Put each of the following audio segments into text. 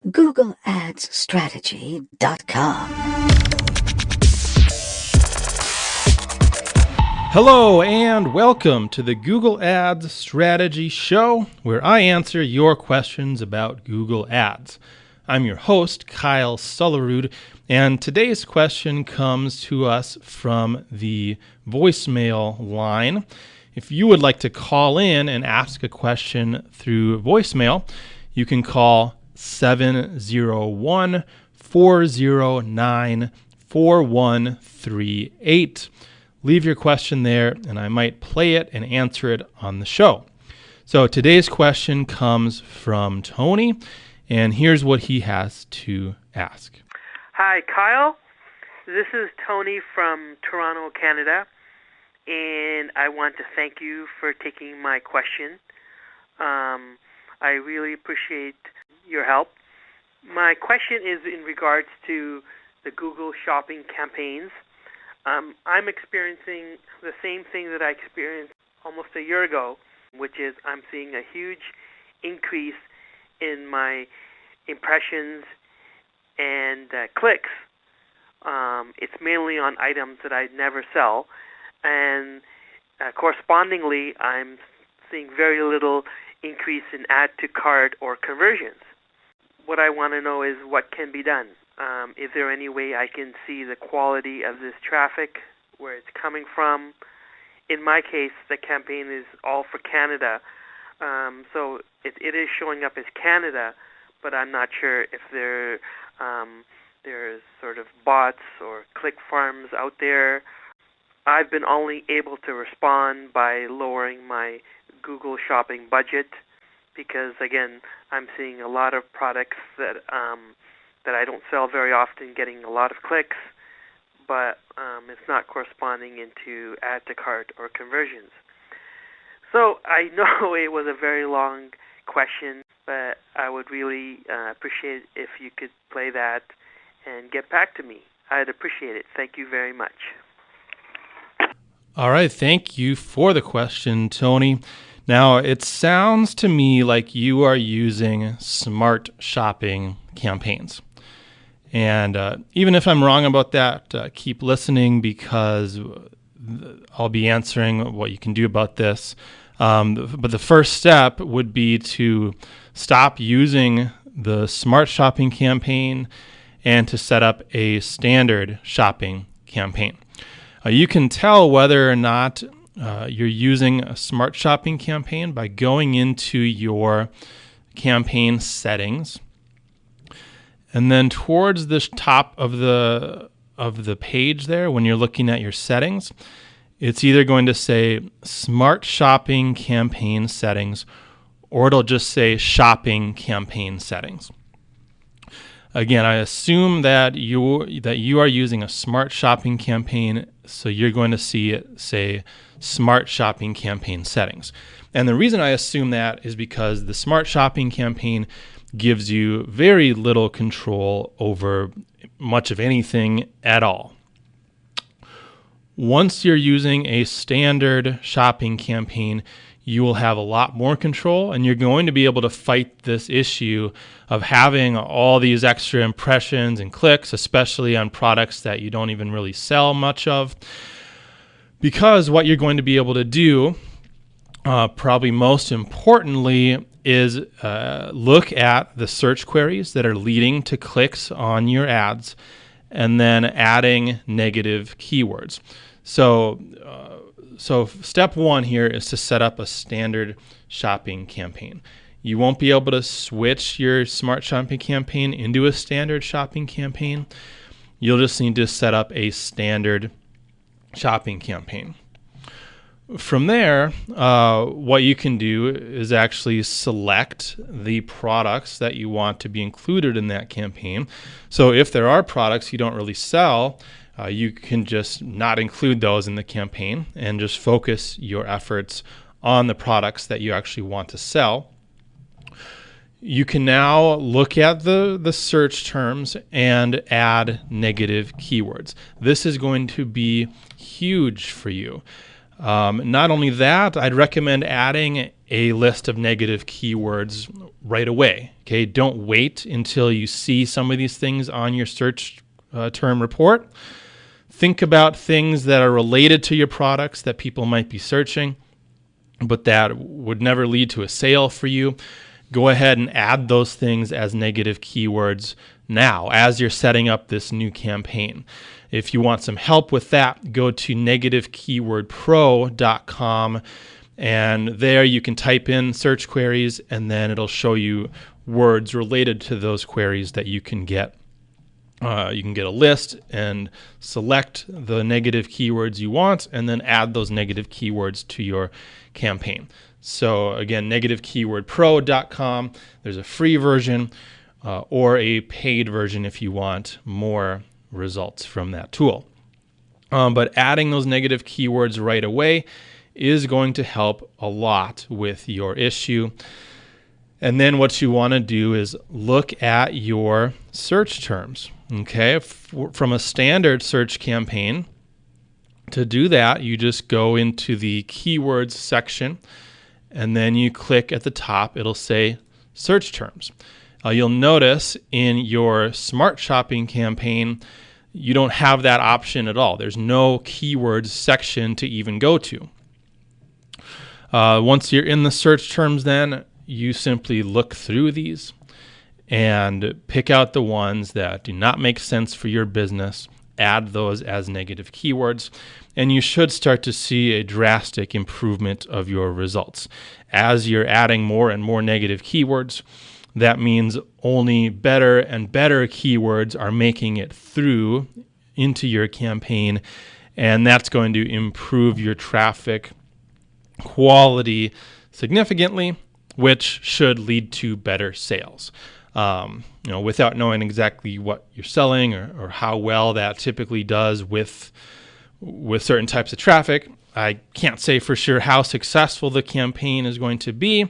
GoogleAdsStrategy.com. Hello and welcome to the Google Ads Strategy Show, where I answer your questions about Google Ads. I'm your host, Kyle Sullerud, and today's question comes to us from the voicemail line. If you would like to call in and ask a question through voicemail, you can call 701-409-4138. Leave your question there, and I might play it and answer it on the show. So today's question comes from Tony, and here's what he has to ask. Hi, Kyle. This is Tony from Toronto, Canada, and I want to thank you for taking my question. I really appreciate your help. My question is in regards to the Google Shopping campaigns. I'm experiencing the same thing that I experienced almost a year ago, which is I'm seeing a huge increase in my impressions and clicks. It's mainly on items that I never sell, and correspondingly, I'm seeing very little increase in add to cart or conversions. What I want to know is what can be done. Is there any way I can see the quality of this traffic, where it's coming from? In my case, the campaign is all for Canada, so it is showing up as Canada, but I'm not sure if there's sort of bots or click farms out there. I've been only able to respond by lowering my Google Shopping budget because, again, I'm seeing a lot of products that I don't sell very often getting a lot of clicks, but it's not corresponding into add to cart or conversions. So I know it was a very long question, but I would really appreciate if you could play that and get back to me. I'd appreciate it. Thank you very much. All right, thank you for the question, Tony. Now, it sounds to me like you are using smart shopping campaigns. And even if I'm wrong about that, keep listening because I'll be answering what you can do about this. But the first step would be to stop using the smart shopping campaign and to set up a standard shopping campaign. You can tell whether or not you're using a smart shopping campaign by going into your campaign settings. And then towards the top of the page there, when you're looking at your settings, it's either going to say Smart Shopping Campaign Settings, or it'll just say Shopping Campaign Settings. Again, I assume that you are using a Smart Shopping campaign, so you're going to see it say Smart Shopping Campaign Settings. And the reason I assume that is because the Smart Shopping campaign gives you very little control over much of anything at all. Once you're using a standard shopping campaign, you will have a lot more control, and you're going to be able to fight this issue of having all these extra impressions and clicks, especially on products that you don't even really sell much of. Because what you're going to be able to do, probably most importantly, is look at the search queries that are leading to clicks on your ads and then adding negative keywords. So step one here is to set up a standard shopping campaign. You won't be able to switch your smart shopping campaign into a standard shopping campaign. You'll just need to set up a standard shopping campaign. From there, what you can do is actually select the products that you want to be included in that campaign. So if there are products you don't really sell, you can just not include those in the campaign and just focus your efforts on the products that you actually want to sell. You can now look at the search terms and add negative keywords. This is going to be huge for you. Not only that, I'd recommend adding a list of negative keywords right away. Okay, don't wait until you see some of these things on your search term report. Think about things that are related to your products that people might be searching, but that would never lead to a sale for you. Go ahead and add those things as negative keywords now as you're setting up this new campaign. If you want some help with that, go to negativekeywordpro.com, and there you can type in search queries, and then it'll show you words related to those queries that you can get. You can get a list and select the negative keywords you want, and then add those negative keywords to your campaign. So again, negativekeywordpro.com. There's a free version or a paid version if you want more results from that tool. But adding those negative keywords right away is going to help a lot with your issue. And then what you want to do is look at your search terms. Okay, from a standard search campaign, to do that, you just go into the keywords section, and then you click at the top. It'll say search terms. You'll notice in your Smart Shopping campaign, you don't have that option at all. There's no keywords section to even go to. Once you're in the search terms, then you simply look through these and pick out the ones that do not make sense for your business, add those as negative keywords, and you should start to see a drastic improvement of your results. As you're adding more and more negative keywords, that means only better and better keywords are making it through into your campaign, and that's going to improve your traffic quality significantly, which should lead to better sales. Without knowing exactly what you're selling or how well that typically does with certain types of traffic, I can't say for sure how successful the campaign is going to be,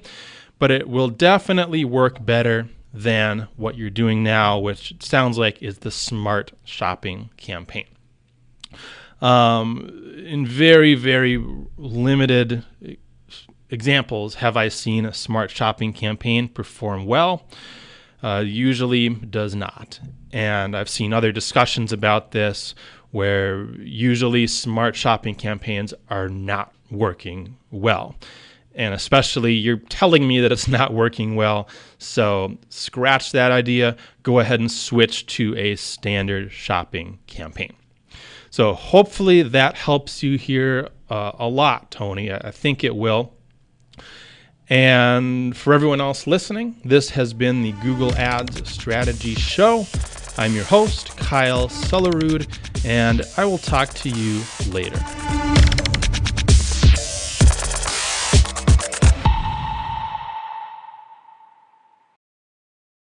but it will definitely work better than what you're doing now, which it sounds like is the Smart Shopping campaign. In very, very limited examples have I seen a Smart Shopping campaign perform well. Usually does not. And I've seen other discussions about this where usually Smart Shopping campaigns are not working well. And especially you're telling me that it's not working well, so scratch that idea. Go ahead and switch to a standard shopping campaign. So hopefully that helps you here a lot, Tony. I think it will. And for everyone else listening, this has been the Google Ads Strategy Show. I'm your host, Kyle Sullerud, and I will talk to you later.